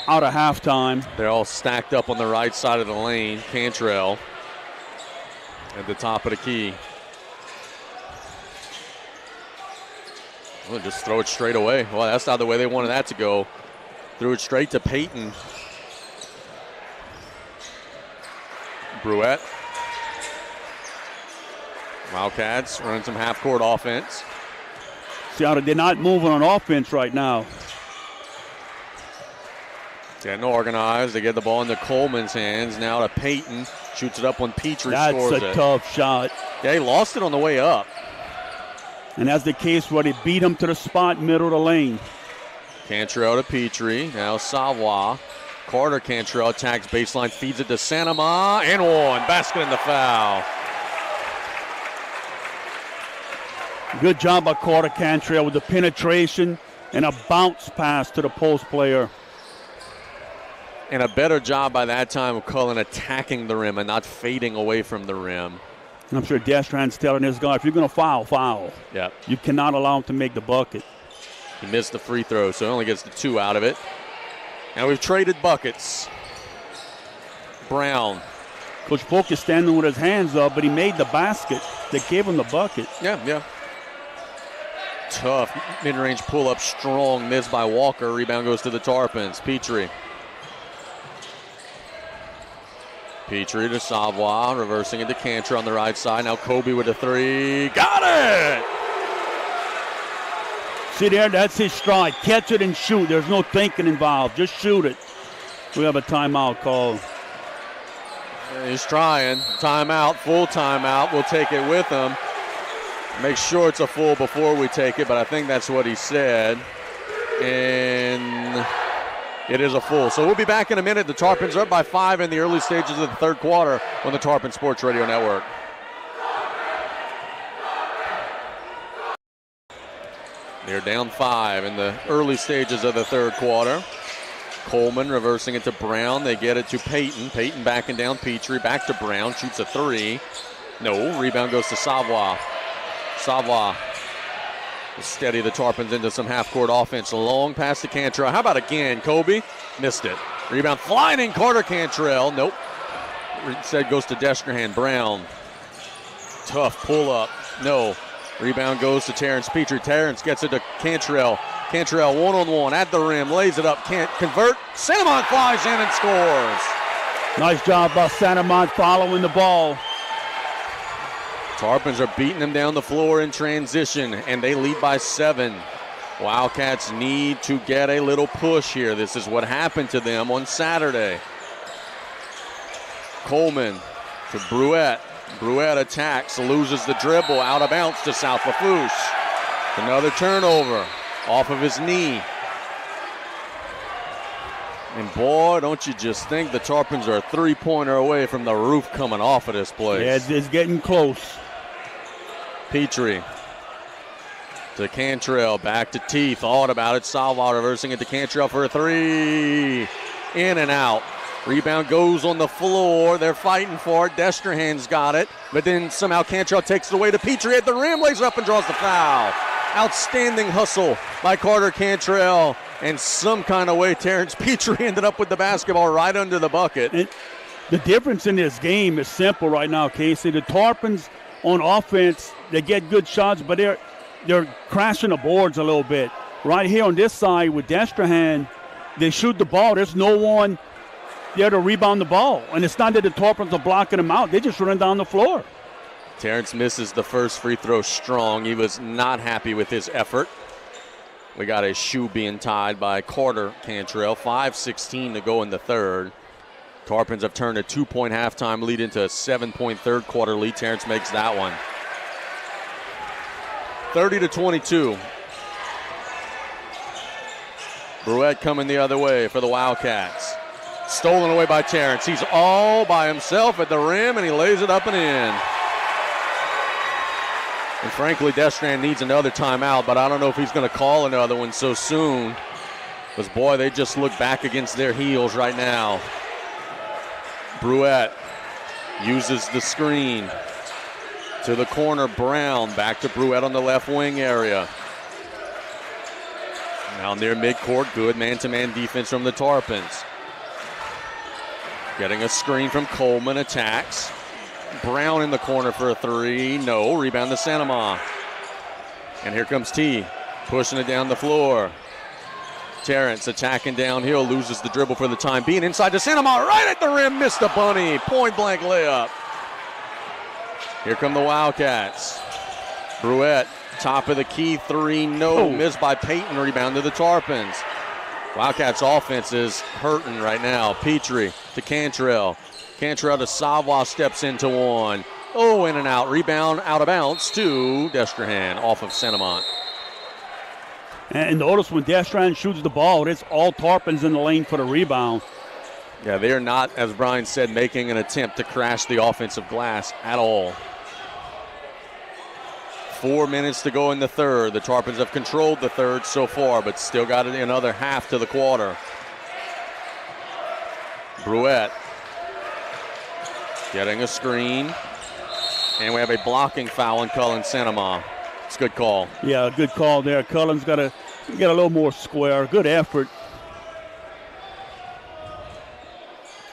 B: out of halftime.
A: They're all stacked up on the right side of the lane. Cantrell at the top of the key. Well, just throw it straight away. Well, that's not the way they wanted that to go. Threw it straight to Peyton. Bruette. Wildcats running some half-court offense.
B: See, they're not moving on offense right now.
A: Getting organized. They get the ball into Coleman's hands. Now to Peyton. Shoots it up when Petrie
B: That's
A: scores it.
B: That's a tough shot.
A: Yeah, he lost it on the way up.
B: And that's the case where they beat him to the spot, middle of the lane.
A: Cantrell to Petrie. Now Savoie. Carter Cantrell attacks baseline, feeds it to Sanama, and one. Basket in the foul.
B: Good job by Carter Cantrell with the penetration and a bounce pass to the post player.
A: And a better job by that time of Cullen attacking the rim and not fading away from the rim.
B: And I'm sure Destrehan's telling his guy, if you're going to foul.
A: Yeah.
B: You cannot allow him to make the bucket.
A: He missed the free throw, so he only gets the 2 out of it. Now we've traded buckets. Brown.
B: Coach Polk is standing with his hands up, but he made the basket that gave him the bucket.
A: Yeah. Tough mid-range pull-up, strong miss by Walker. Rebound goes to the Tarpons. Petrie to Savoie, reversing it to Cantor on the right side. Now Kobe with a 3. Got it!
B: See there, that's his stride. Catch it and shoot. There's no thinking involved. Just shoot it. We have a timeout call.
A: He's trying. Timeout, full timeout. We'll take it with him. Make sure it's a full before we take it, but I think that's what he said. And it is a full. So we'll be back in a minute. The Tarpons are up by 5 in the early stages of the third quarter on the Tarpon Sports Radio Network. They're down 5 in the early stages of the third quarter. Coleman reversing it to Brown. They get it to Peyton. Peyton backing down Petrie. Back to Brown. Shoots a 3. No. Rebound goes to Savoie. Savoie will steady the Tarpons into some half-court offense. A long pass to Cantrell. How about again, Kobe? Missed it. Rebound flying in Carter Cantrell. Nope. Instead goes to Destrehan. Brown. Tough pull-up. No. Rebound goes to Terrence Petrie. Terrence gets it to Cantrell. Cantrell one-on-one at the rim. Lays it up. Can't convert. Santamont flies in and scores.
B: Nice job by Santamont following the ball.
A: Tarpons are beating them down the floor in transition, and they lead by 7. Wildcats need to get a little push here. This is what happened to them on Saturday. Coleman to Bruette. Bruette attacks, loses the dribble, out of bounds to South Lafourche. Another turnover off of his knee. And boy, don't you just think the Tarpons are a three-pointer away from the roof coming off of this place.
B: Yeah, it's getting close.
A: Petrie to Cantrell, back to Teeth, thought about it. Savoie reversing it to Cantrell for a 3. In and out. Rebound goes on the floor. They're fighting for it. Destrehan's got it. But then somehow Cantrell takes it away to Petrie at the rim, lays it up and draws the foul. Outstanding hustle by Carter Cantrell. And some kind of way Terrence Petrie ended up with the basketball right under the bucket.
B: And the difference in this game is simple right now, Casey. The Tarpons on offense, they get good shots, but they're crashing the boards a little bit. Right here on this side with Destrehan, they shoot the ball. There's no one there to rebound the ball. And it's not that the Tarpons are blocking them out. They just run down the floor.
A: Terrence misses the first free throw strong. He was not happy with his effort. We got a shoe being tied by Carter Cantrell. 5:16 to go in the third. Tarpons have turned a 2-point halftime lead into a 7-point third quarter lead. Terrence makes that one. 30-22. Bruette coming the other way for the Wildcats. Stolen away by Terrence. He's all by himself at the rim, and he lays it up and in. And frankly, Destrehan needs another timeout, but I don't know if he's going to call another one so soon. Because, boy, they just look back against their heels right now. Bruette uses the screen to the corner. Brown back to Bruette on the left wing area. Now near midcourt, good man-to-man defense from the Tarpons. Getting a screen from Coleman, attacks. Brown in the corner for a 3. No, rebound to Santamont. And here comes T, pushing it down the floor. Terrence attacking downhill, loses the dribble for the time being. Inside to Santamont, right at the rim, missed a bunny. Point-blank layup. Here come the Wildcats. Bruette, top of the key, 3, no. Missed by Peyton, rebound to the Tarpons. Wildcats offense is hurting right now. Petrie to Cantrell. Cantrell to Savoie, steps into one. Oh, in and out. Rebound out of bounds to Destrehan off of Santamont.
B: And notice when Destrehan shoots the ball, it's all Tarpons in the lane for the rebound.
A: Yeah, they are not, as Brian said, making an attempt to crash the offensive glass at all. 4 minutes to go in the third. The Tarpons have controlled the third so far, but still got another half to the quarter. Bruette getting a screen. And we have a blocking foul on Cullen Santamont. It's a good call.
B: Yeah, good call there. Cullen's got to get a little more square. Good effort.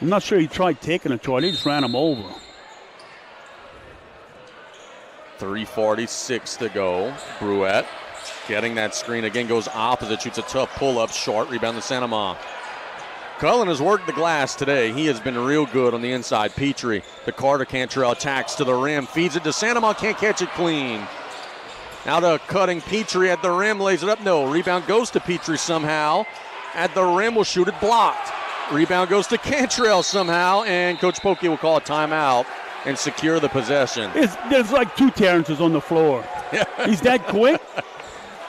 B: I'm not sure he tried taking a Troy. He just ran him over.
A: 3:46 to go. Bruette getting that screen again, goes opposite, shoots a tough pull-up, short, rebound to Santamont. Cullen has worked the glass today. He has been real good on the inside. Petrie to Carter Cantrell, attacks to the rim, feeds it to Santamont, can't catch it clean. Now to cutting Petrie at the rim, lays it up, no. Rebound goes to Petrie somehow. At the rim, will shoot it, blocked. Rebound goes to Cantrell somehow, and Coach Pokey will call a timeout and secure the possession.
B: There's like 2 Terrences on the floor. He's that quick.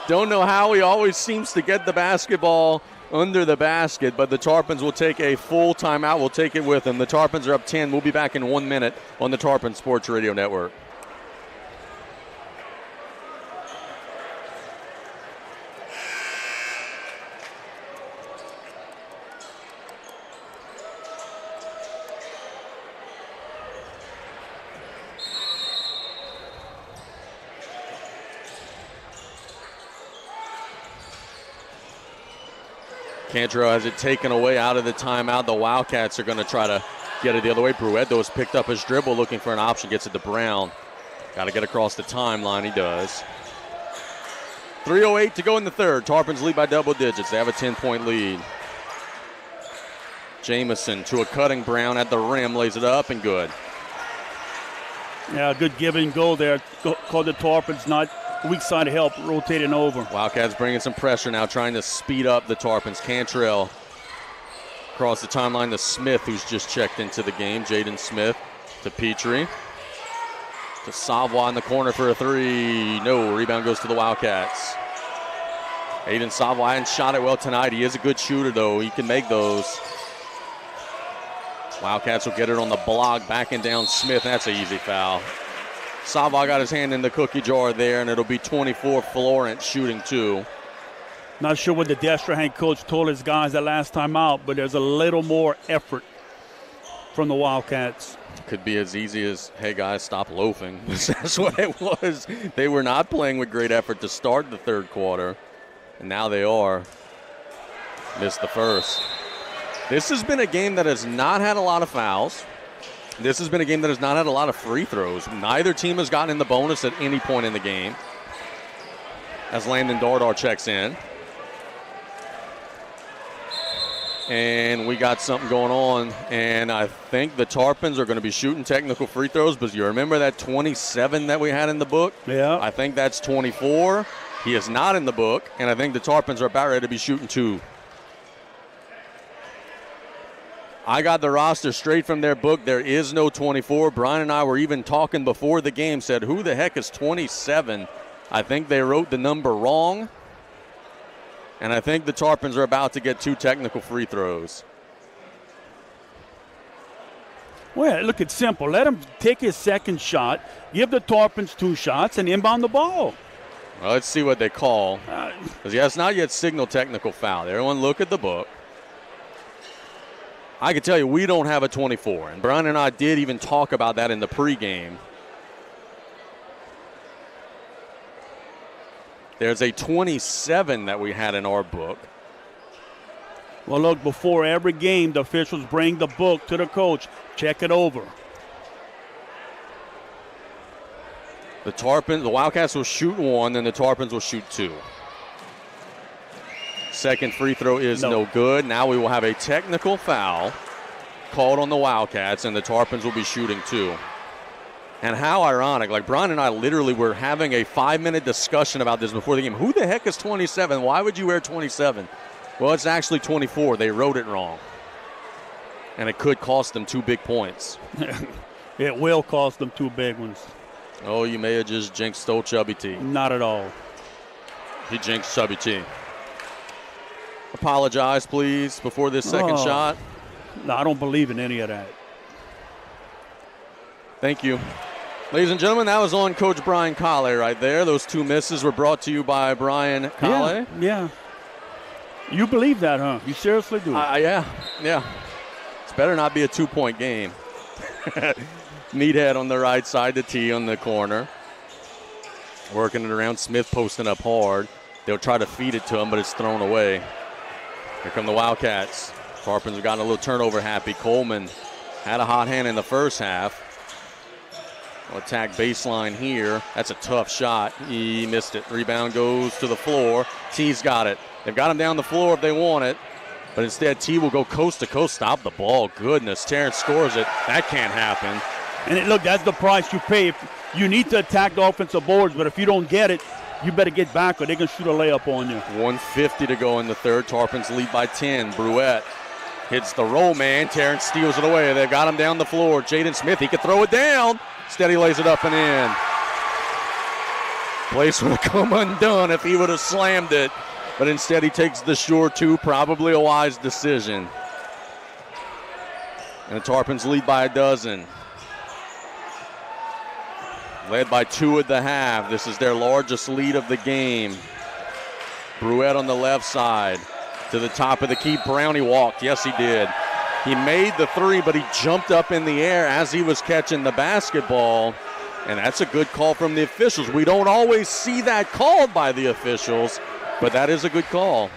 A: Don't know how he always seems to get the basketball under the basket, but the Tarpons will take a full timeout. We'll take it with them. The Tarpons are up 10. We'll be back in 1 minute on the Tarpon Sports Radio Network. Cantrell has it taken away out of the timeout. The Wildcats are going to try to get it the other way. Bruette, though, has picked up his dribble, looking for an option, gets it to Brown. Got to get across the timeline. He does. 3:08 to go in the third. Tarpons lead by double digits. They have a 10-point lead. Jamison to a cutting Brown at the rim, lays it up, and good.
B: Yeah, good give and go there. Called the Tarpons, not weak side help, rotating over.
A: Wildcats bringing some pressure now, trying to speed up the Tarpons. Cantrell across the timeline to Smith, who's just checked into the game. Jaden Smith to Petrie. To Savoy in the corner for a 3. No, rebound goes to the Wildcats. Aiden Savoy hasn't shot it well tonight. He is a good shooter, though. He can make those. Wildcats will get it on the block, backing down Smith. That's an easy foul. Savoy got his hand in the cookie jar there, and it'll be 24 Florence shooting 2.
B: Not sure what the Destrehan coach told his guys that last time out, but there's a little more effort from the Wildcats.
A: Could be as easy as, hey, guys, stop loafing. That's what it was. They were not playing with great effort to start the third quarter, and now they are. Missed the first. This has been a game that has not had a lot of fouls. This has been a game that has not had a lot of free throws. Neither team has gotten in the bonus at any point in the game. As Landon Dardar checks in. And we got something going on. And I think the Tarpons are going to be shooting technical free throws. But you remember that 27 that we had in the book?
B: Yeah.
A: I think that's 24. He is not in the book. And I think the Tarpons are about ready to be shooting 2. I got the roster straight from their book. There is no 24. Brian and I were even talking before the game, said, who the heck is 27? I think they wrote the number wrong. And I think the Tarpons are about to get 2 technical free throws.
B: Well, look, it's simple. Let him take his second shot, give the Tarpons 2 shots, and inbound the ball.
A: Well, let's see what they call. Because, yeah, it's not yet signal technical foul. Everyone look at the book. I can tell you we don't have a 24, and Brian and I did even talk about that in the pregame. There's a 27 that we had in our book.
B: Well, look, before every game, the officials bring the book to the coach. Check it over.
A: The Wildcats will shoot 1, and the Tarpons will shoot 2. Second free throw is no good. Now we will have a technical foul called on the Wildcats, and the Tarpons will be shooting 2. And how ironic. Like, Brian and I literally were having a 5-minute discussion about this before the game. Who the heck is 27? Why would you wear 27? Well, it's actually 24. They wrote it wrong. And it could cost them 2 big points.
B: It will cost them 2 big ones.
A: Oh, you may have just jinxed old Chubby T.
B: Not at all.
A: He jinxed Chubby T. Apologize, please, before this second shot.
B: No, I don't believe in any of that.
A: Thank you. Ladies and gentlemen, that was on Coach Brian Colley right there. Those 2 misses were brought to you by Brian Colley.
B: Yeah. You believe that, huh? You seriously do?
A: Yeah. It's better not be a 2-point game. Meathead on the right side, the T on the corner. Working it around. Smith posting up hard. They'll try to feed it to him, but it's thrown away. Here come the Wildcats. Tarpons have gotten a little turnover happy. Coleman had a hot hand in the first half. We'll attack baseline here. That's a tough shot. He missed it. Rebound goes to the floor. T's got it. They've got him down the floor if they want it. But instead, T will go coast to coast, stop the ball. Goodness, Terrence scores it. That can't happen.
B: And look, that's the price you pay. You need to attack the offensive boards, but if you don't get it, you better get back or they can shoot a layup on you.
A: 1:50 to go in the third. Tarpons lead by 10. Bruette Hits the roll man. Terrence steals it away. They've got him down the floor. Jaden Smith, he could throw it down. Instead, he lays it up and in. Place would have come undone if he would have slammed it. But instead, he takes the short two. Probably a wise decision. And the Tarpons lead by 12. Led by 2 at the half. This is their largest lead of the game. Bruette on the left side. To the top of the key. Brownie walked. Yes, he did. He made the three, but he jumped up in the air as he was catching the basketball. And that's a good call from the officials. We don't always see that called by the officials, but that is a good call.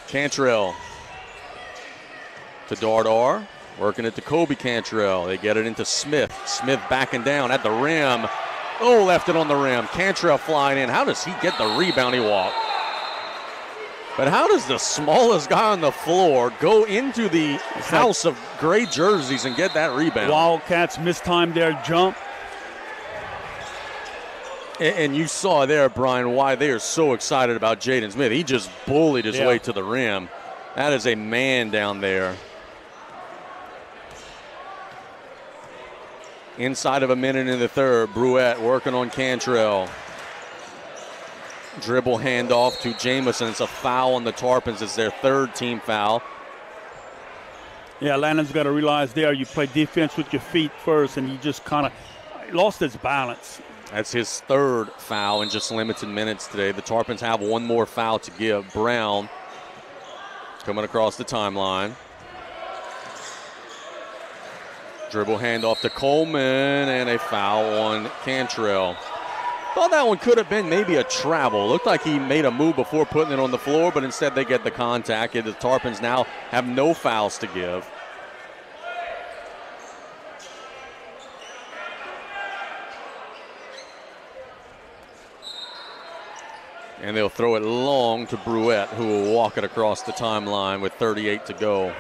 A: Cantrell to Dardar. Working it to Kobe Cantrell. They get it into Smith. Smith backing down at the rim. Oh, left it on the rim. Cantrell flying in. How does he get the rebound? He walked. But how does the smallest guy on the floor go into the house of gray jerseys and get that rebound?
B: Wildcats mistimed their jump.
A: And you saw there, Brian, why they are so excited about Jaden Smith. He just bullied his way to the rim. That is a man down there. Inside of a minute in the third, Bruette working on Cantrell. Dribble handoff to Jamison. It's a foul on the Tarpons. It's their 3rd team foul.
B: Yeah, Landon's got to realize there you play defense with your feet first, and he just kind of lost his balance.
A: That's his 3rd foul in just limited minutes today. The Tarpons have one more foul to give. Brown coming across the timeline. Dribble handoff to Coleman, and a foul on Cantrell. Thought that one could have been maybe a travel. Looked like he made a move before putting it on the floor, but instead they get the contact. The Tarpons now have no fouls to give. And they'll throw it long to Bruette, who will walk it across the timeline with 38 to go.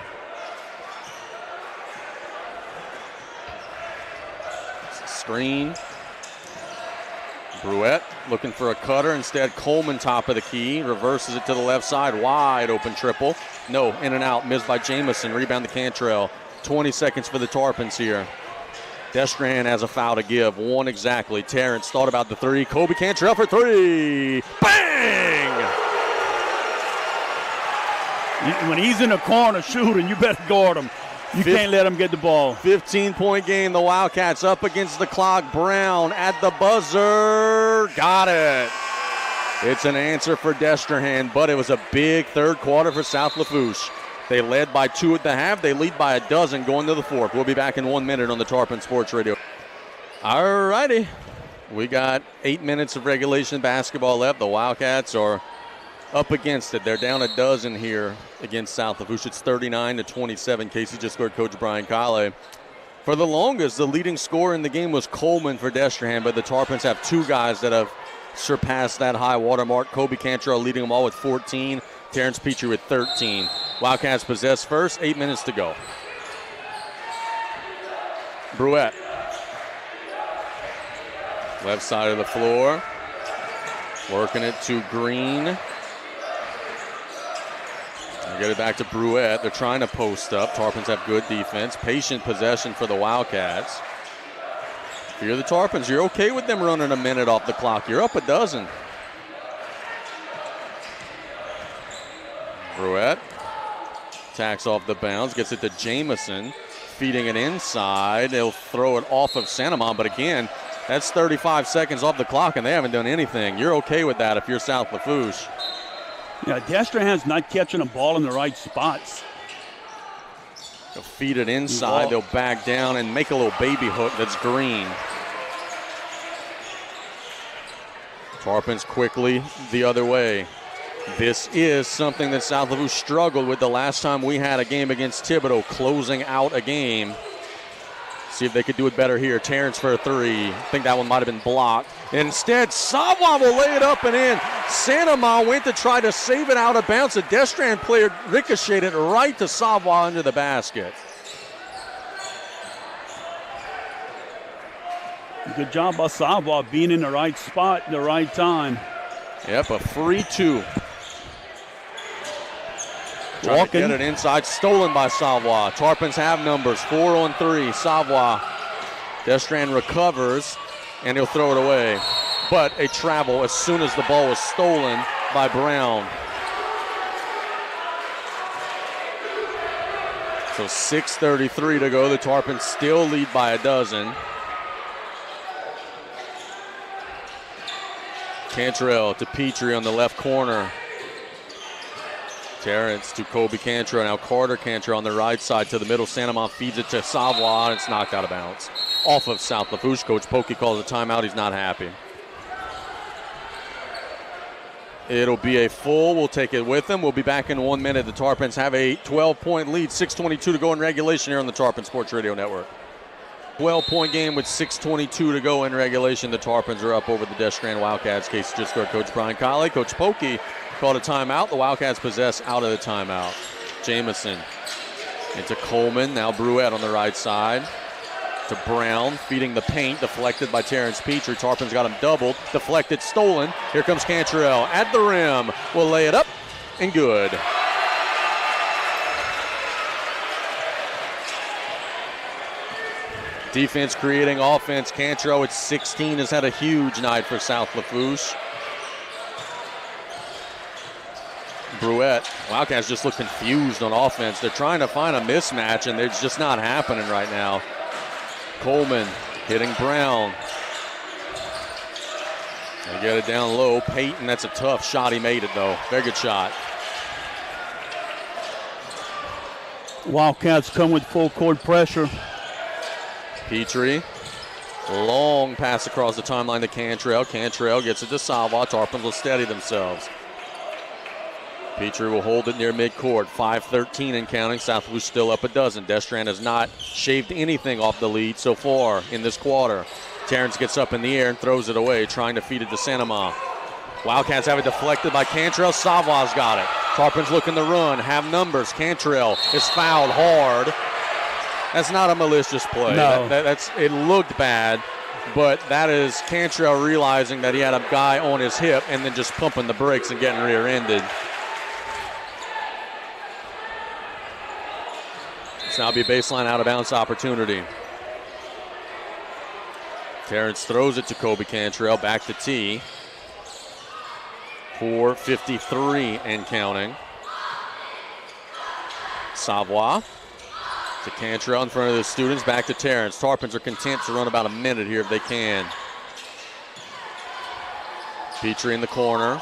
A: Screen. Bruette looking for a cutter. Instead, Coleman top of the key. Reverses it to the left side. Wide open triple. No, in and out. Missed by Jamison. Rebound to Cantrell. 20 seconds for the Tarpons here. Destrehan has a foul to give. 1 exactly. Terrence thought about the 3. Kobe Cantrell for 3. Bang!
B: When he's in the corner shooting, you better guard him. You can't let him get the ball.
A: 15-point game. The Wildcats up against the clock. Brown at the buzzer. Got it. It's an answer for Destrehan, but it was a big 3rd quarter for South Lafourche. They led by 2 at the half. They lead by 12 going to the 4th. We'll be back in 1 minute on the Tarpon Sports Radio. All righty. We got 8 minutes of regulation basketball left. The Wildcats are up against it. They're down 12 here against South Lafourche. It's 39-27. Casey just scored Coach Brian Kale. For the longest, the leading scorer in the game was Coleman for Destrehan, but the Tarpons have 2 guys that have surpassed that high water mark. Kobe Cantrell leading them all with 14. Terrence Petrie with 13. Wildcats possess first. 8 minutes to go. Bruette. Left side of the floor. Working it to Green. Get it back to Bruette. They're trying to post up. Tarpons have good defense. Patient possession for the Wildcats. If you're the Tarpons, you're okay with them running a minute off the clock. You're up 12. Bruette tacks off the bounds, gets it to Jamison, feeding it inside. They'll throw it off of Santamon, but again, that's 35 seconds off the clock, and they haven't done anything. You're okay with that if you're South Lafourche.
B: Yeah, Destrehan's not catching the ball in the right spots.
A: They'll feed it inside. They'll back down and make a little baby hook that's Green. Tarpons quickly the other way. This is something that South Lafourche struggled with the last time we had a game against Thibodaux, closing out a game. See if they could do it better here. Terrence for a 3. I think that one might have been blocked. Instead, Savoie will lay it up and in. Santamon went to try to save it out of bounds. The Destrehan player ricocheted right to Savoie under the basket.
B: Good job by Savoie being in the right spot at the right time.
A: Yep, a free 2. Trying to get it inside, stolen by Savoie. Tarpons have numbers, 4-on-3. Savoie. Destrehan recovers, and he'll throw it away. But a travel as soon as the ball was stolen by Brown. So 6:33 to go. The Tarpons still lead by a dozen. Cantrell to Petrie on the left corner. Terrence to Kobe Cantrell. Now Carter Cantrell on the right side to the middle. Santamon feeds it to Savoie, and it's knocked out of bounds. Off of South Lafourche. Coach Pokey calls a timeout. He's not happy. It'll be a full. We'll take it with them. We'll be back in 1 minute. The Tarpons have a 12-point lead. 6:22 to go in regulation here on the Tarpon Sports Radio Network. 12-point game with 6:22 to go in regulation. The Tarpons are up over the Destrehan Wildcats. Case just scored Coach Brian Colley. Coach Pokey called a timeout. The Wildcats possess out of the timeout. Jamison into Coleman. Now Bruette on the right side. To Brown, feeding the paint, deflected by Terrence Petrie. Tarpons got him doubled, deflected, stolen. Here comes Cantrell at the rim. Will lay it up, and good. Defense creating offense. Cantrell at 16 has had a huge night for South Lafourche. Bruette, Wildcats just look confused on offense. They're trying to find a mismatch, and it's just not happening right now. Coleman hitting Brown. They get it down low. Peyton, that's a tough shot. He made it, though. Very good shot.
B: Wildcats come with full court pressure.
A: Petrie. Long pass across the timeline to Cantrell. Cantrell gets it to Savoie. Tarpons will steady themselves. Petrie will hold it near midcourt. 5:13 and counting. South Lafourche still up a dozen. Destrehan has not shaved anything off the lead so far in this quarter. Terrence gets up in the air and throws it away, trying to feed it to Santamon. Wildcats have it deflected by Cantrell. Savoie's got it. Tarpons looking to run, have numbers. Cantrell is fouled hard. That's not a malicious play.
B: No.
A: It looked bad, but that is Cantrell realizing that he had a guy on his hip and then just pumping the brakes and getting rear-ended. Now be a baseline out-of-bounds opportunity. Terrence throws it to Kobe Cantrell, back to T. 4:53 and counting. Savoie to Cantrell in front of the students, back to Terrence. Tarpons are content to run about a minute here if they can. Petrie in the corner.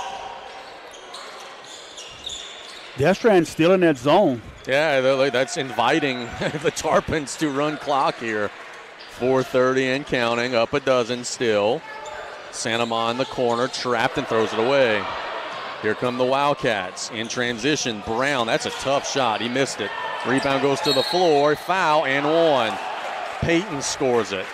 B: Destrehan still in that zone.
A: Yeah, that's inviting the Tarpons to run clock here. 4:30 and counting, up a dozen still. Santamon in the corner, trapped and throws it away. Here come the Wildcats in transition. Brown, that's a tough shot. He missed it. Rebound goes to the floor, foul and one. Peyton scores it.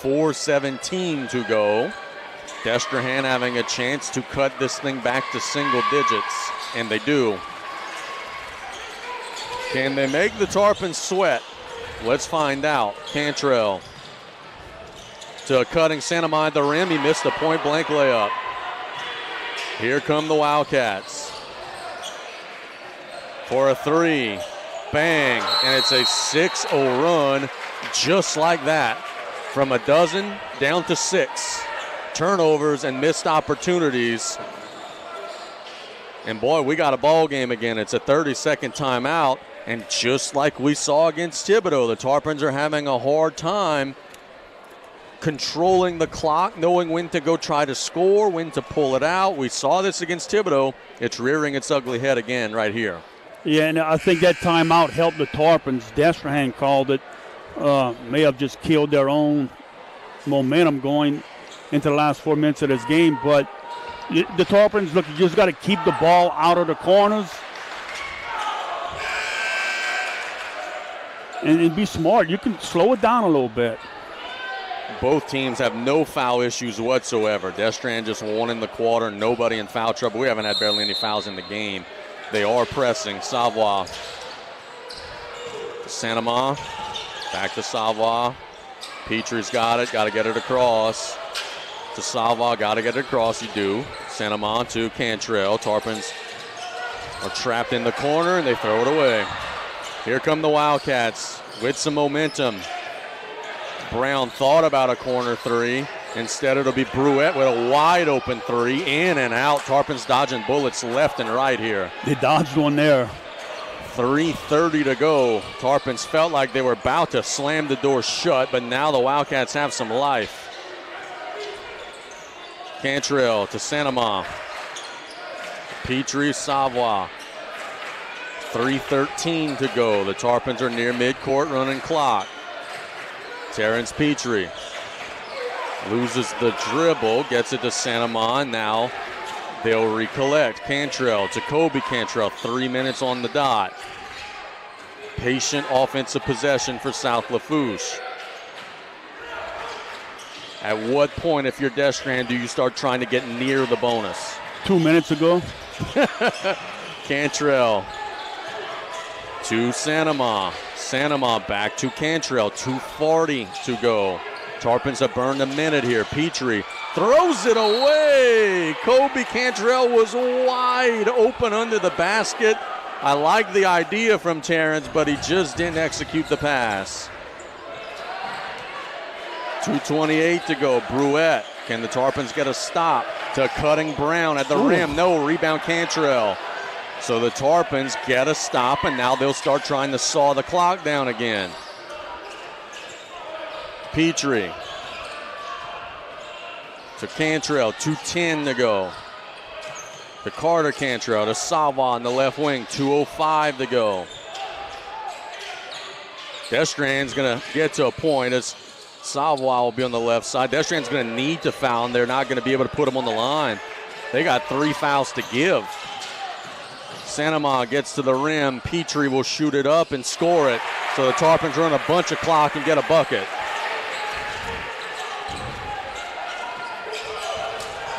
A: .417 to go. Destrehan having a chance to cut this thing back to single digits, and they do. Can they make the Tarpons sweat? Let's find out. Cantrell to cutting Santamon at the rim. He missed a point-blank layup. Here come the Wildcats for a three. Bang, and it's a 6-0 run just like that. From a dozen down to 6. Turnovers and missed opportunities. And boy, we got a ball game again. It's a 30-second timeout. And just like we saw against Thibodaux, the Tarpons are having a hard time controlling the clock, knowing when to go try to score, when to pull it out. We saw this against Thibodaux. It's rearing its ugly head again right here.
B: Yeah, and I think that timeout helped the Tarpons. Destrehan called it. May have just killed their own momentum going into the last 4 minutes of this game. But the Tarpons, look, you just got to keep the ball out of the corners and be smart. You can slow it down a little bit.
A: Both teams have no foul issues whatsoever. Destrehan just won in the quarter. Nobody in foul trouble. We haven't had barely any fouls in the game. They are pressing. Savoie. Santamon. Back to Savoie. Petrie's got it. Got to get it across. To Salva. Got to get it across. You do. Sanama to Cantrell. Tarpons are trapped in the corner, and they throw it away. Here come the Wildcats with some momentum. Brown thought about a corner three. Instead, it'll be Bruette with a wide open three. In and out. Tarpons dodging bullets left and right here.
B: They dodged one there.
A: 3:30 to go. Tarpons felt like they were about to slam the door shut, but now the Wildcats have some life. Cantrell to Sanama. Petrie, Savoie. 3:13 to go. The Tarpons are near midcourt running clock. Terrence Petrie loses the dribble, gets it to Sanama. Now they'll recollect. Cantrell to Kobe Cantrell. 3 minutes on the dot. Patient offensive possession for South Lafourche. At what point, if you're Destrehan, do you start trying to get near the bonus?
B: 2 minutes ago.
A: Cantrell to Sanama. Sanama back to Cantrell. 2:40 to go. Tarpons have burned a minute here. Petrie throws it away. Kobe Cantrell was wide open under the basket. I like the idea from Terrence, but he just didn't execute the pass. 2:28 to go. Bruette. Can the Tarpons get a stop to Cutting Brown at the rim? No, rebound Cantrell. So the Tarpons get a stop, and now they'll start trying to saw the clock down again. Petrie to Cantrell. 2:10 to go. To Carter Cantrell, to Savoie on the left wing. 2:05 to go. Destrehan's going to get to a point as Savoie will be on the left side. Destrehan's going to need to foul, and they're not going to be able to put him on the line. They got 3 fouls to give. Sanama gets to the rim. Petrie will shoot it up and score it. So the Tarpons run a bunch of clock and get a bucket.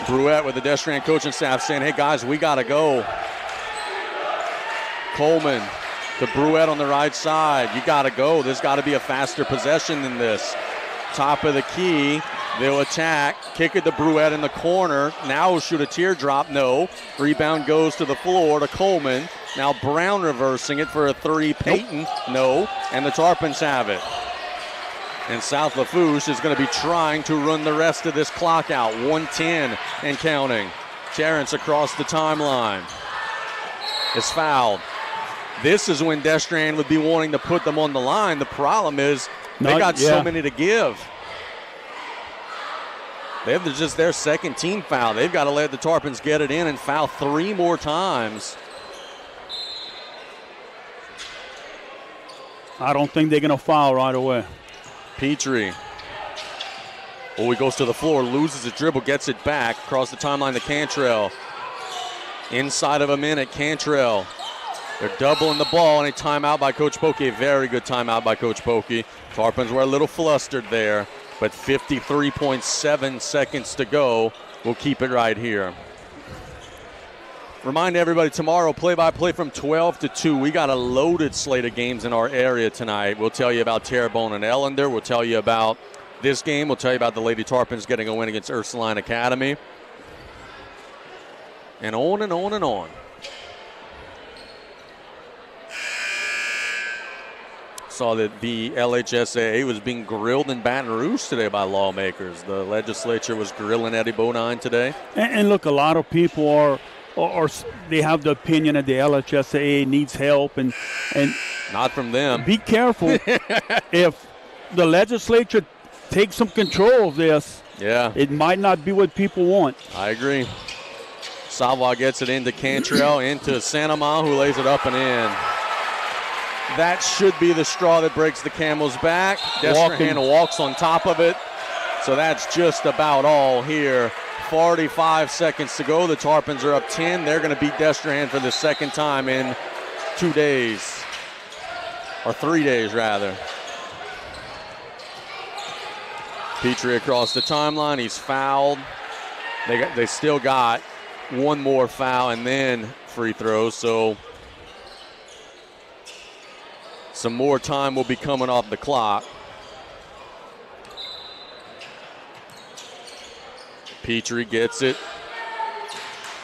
A: Bruette with the Destrehan coaching staff saying, hey guys, we got to go. Coleman to Bruette on the right side. You got to go. There's got to be a faster possession than this. Top of the key. They'll attack. Kick it to Bruette in the corner. Now he'll shoot a teardrop. No. Rebound goes to the floor to Coleman. Now Brown reversing it for a three. Payton. No. And the Tarpons have it. And South Lafourche is going to be trying to run the rest of this clock out. 1:10 and counting. Terrence across the timeline is fouled. This is when Destrehan would be wanting to put them on the line. The problem is they got so many to give. They have just their second team foul. They've got to let the Tarpons get it in and foul 3 more times.
B: I don't think they're going to foul right away.
A: Petrie. Oh, he goes to the floor, loses the dribble, gets it back across the timeline to Cantrell. Inside of a minute, Cantrell. They're doubling the ball, and a timeout by Coach Pokey. A very good timeout by Coach Pokey. Tarpons were a little flustered there, but 53.7 seconds to go. We'll keep it right here. Remind everybody, tomorrow, play-by-play from 12 to 2. We got a loaded slate of games in our area tonight. We'll tell you about Terrebonne and Ellender. We'll tell you about this game. We'll tell you about the Lady Tarpons getting a win against Ursuline Academy. And on and on and on. Saw that the LHSAA was being grilled in Baton Rouge today by lawmakers. The legislature was grilling Eddie Bodine today.
B: And look, a lot of people are they have the opinion that the LHSAA needs help, and
A: not from them.
B: Be careful if the legislature takes some control of this.
A: Yeah,
B: it might not be what people want.
A: I agree. Savoie gets it into Cantrell, into Sanama, who lays it up and in. That should be the straw that breaks the camel's back. Destrehan walks on top of it. So that's just about all here. 45 seconds to go. The Tarpons are up 10. They're going to beat Destrehan for the second time in 2 days. Or 3 days, rather. Petrie across the timeline. He's fouled. They still got one more foul and then free throws. So some more time will be coming off the clock. Petrie gets it.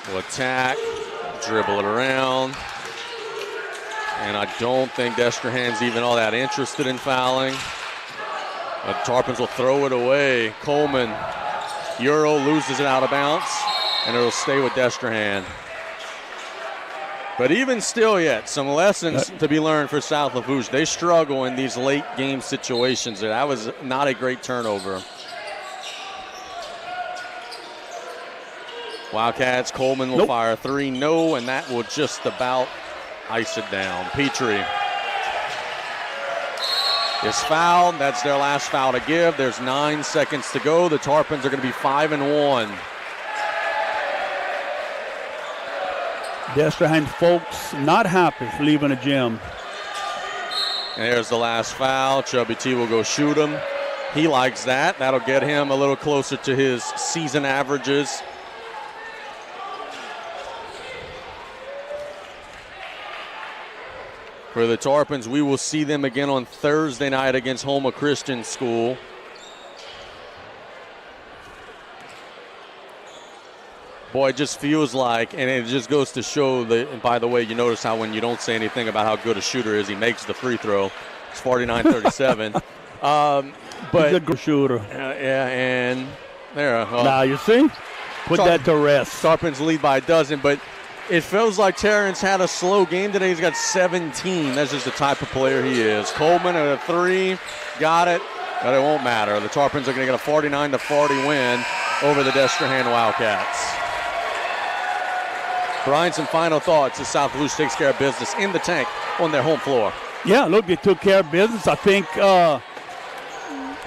A: Will attack, dribble it around. And I don't think Destrehan's even all that interested in fouling. But Tarpons will throw it away. Coleman, Euro loses it out of bounds, and it'll stay with Destrehan. But even still yet, some lessons to be learned for South Lafourche. They struggle in these late game situations. That was not a great turnover. Wildcats, Coleman will fire a three. No, and that will just about ice it down. Petrie is fouled. That's their last foul to give. There's 9 seconds to go. The Tarpons are going to be 5-1.
B: Destrehan folks not happy leaving the gym.
A: And there's the last foul. Chubby T will go shoot him. He likes that. That'll get him a little closer to his season averages. For the Tarpons, we will see them again on Thursday night against Homa Christian School. Boy, it just feels like, and it just goes to show that, and by the way, you notice how when you don't say anything about how good a shooter is, he makes the free throw. It's 49-37. But
B: he's a good shooter.
A: Yeah, and there.
B: Now, you see? Put that to rest.
A: Tarpons lead by a dozen, but it feels like Terrence had a slow game today. He's got 17. That's just the type of player he is. Coleman at a three. Got it, but it won't matter. The Tarpons are going to get a 49-40 win over the Destrehan Wildcats. Brian, some final thoughts as South Lafourche takes care of business in the tank on their home floor.
B: Yeah, look, they took care of business. I think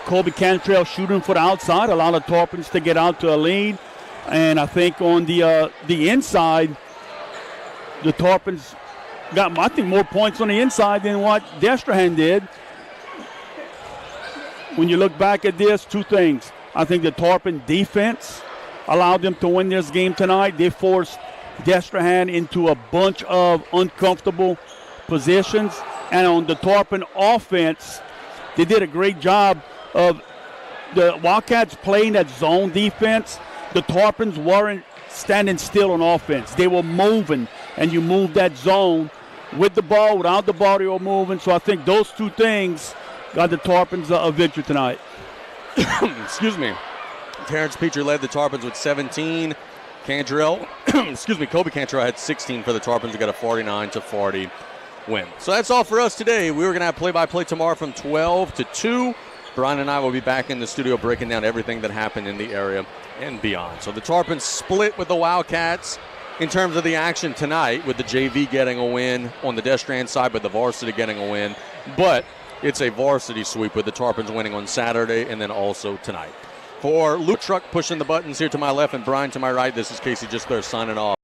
B: Colby Cantrell shooting for the outside allowed the Tarpons to get out to a lead. And I think on the inside, the Tarpons got, I think, more points on the inside than what Destrehan did. When you look back at this, two things. I think the Tarpon defense allowed them to win this game tonight. They forced Destrehan into a bunch of uncomfortable positions. And on the Tarpon offense, they did a great job of the Wildcats playing that zone defense. The Tarpons weren't standing still on offense. They were moving, and you move that zone with the ball, without the ball, they were moving. So I think those two things got the Tarpons a victory tonight.
A: Excuse me. Terrence Petrie led the Tarpons with 17. Cantrell, Kobe Cantrell had 16 for the Tarpons to get a 49-40 win. So that's all for us today. We're going to have play-by-play tomorrow from 12 to 2. Brian and I will be back in the studio breaking down everything that happened in the area and beyond. So the Tarpons split with the Wildcats in terms of the action tonight, with the JV getting a win on the Destrehan side, but the varsity getting a win. But it's a varsity sweep with the Tarpons winning on Saturday and then also tonight. For Luke Truck pushing the buttons here to my left and Brian to my right, this is Casey Gisler signing off.